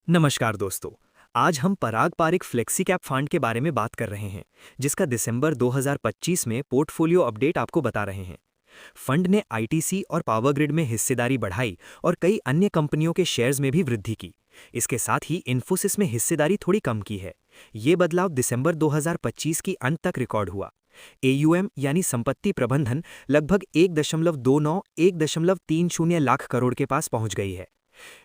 नमस्कार दोस्तों। आज हम पराग पारिक फ्लेक्सी कैप फंड के बारे में बात कर रहे हैं, जिसका दिसंबर 2025 में पोर्टफोलियो अपडेट आपको बता रहे हैं। फंड ने आईटीसी और पावर ग्रिड में हिस्सेदारी बढ़ाई और कई अन्य कंपनियों के शेयर्स में भी वृद्धि की। इसके साथ ही इन्फोसिस में हिस्सेदारी थोड़ी कम की है। ये बदलाव दिसंबर 2025 की अंत तक रिकॉर्ड हुआ। एयूएम यानी संपत्ति प्रबंधन लगभग 1.29-1.30 लाख करोड़ के पास पहुंच गई है।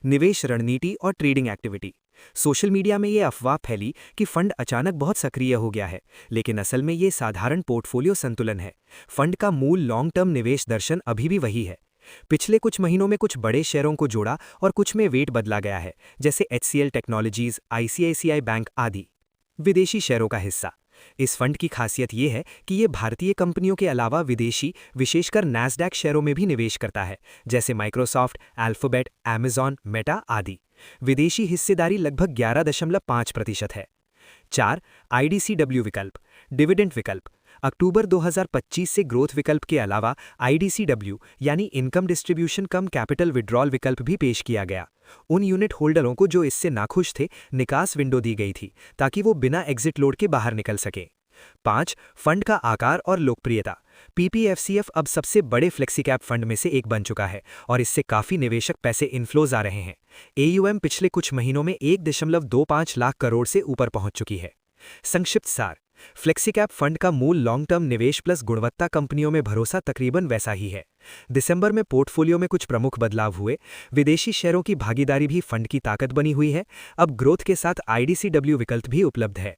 निवेश रणनीति और ट्रेडिंग एक्टिविटी। सोशल मीडिया में ये अफवाह फैली कि फंड अचानक बहुत सक्रिय हो गया है, लेकिन असल में ये साधारण पोर्टफोलियो संतुलन है। फंड का मूल लॉन्ग टर्म निवेश दर्शन अभी भी वही है। पिछले कुछ महीनों में कुछ बड़े शेयरों को जोड़ा और कुछ में वेट बदला गया है, जैसे एचसीएल टेक्नोलॉजीज, आईसीआईसीआई बैंक आदि। विदेशी शेयरों का हिस्सा। इस फंड की खासियत ये है कि ये भारतीय कंपनियों के अलावा विदेशी, विशेषकर नैस्डैक शेयरों में भी निवेश करता है, जैसे माइक्रोसॉफ्ट, अल्फाबेट, अमेज़न, मेटा आदि। विदेशी हिस्सेदारी लगभग 11.5% है। 4. आईडीसीडब्ल्यू विकल्प, डिविडेंड विकल्प। अक्टूबर 2025 से ग्रोथ विकल्प के अलावा आईडीसीडब्ल्यू यानी इनकम डिस्ट्रीब्यूशन कम कैपिटल विड्रॉल विकल्प भी पेश किया गया। उन यूनिट होल्डरों को जो इससे नाखुश थे, निकास विंडो दी गई थी ताकि वो बिना एग्जिट लोड के बाहर निकल सके। 5. फंड का आकार और लोकप्रियता। पीपीएफसीएफ अब सबसे बड़े फ्लेक्सी कैप फंड में से एक बन चुका है और इससे काफी निवेशक पैसे इन्फ्लोज आ रहे हैं। एयूएम पिछले कुछ महीनों में 1.25 लाख करोड़ से ऊपर पहुंच चुकी है। संक्षिप्त सार। फ्लेक्सी कैप फंड का मूल लॉन्ग टर्म निवेश प्लस गुणवत्ता कंपनियों में भरोसा तकरीबन वैसा ही है। दिसंबर में पोर्टफोलियो में कुछ प्रमुख बदलाव हुए। विदेशी शेयरों की भागीदारी भी फंड की ताकत बनी हुई है। अब ग्रोथ के साथ आईडीसीडब्ल्यू विकल्प भी उपलब्ध है।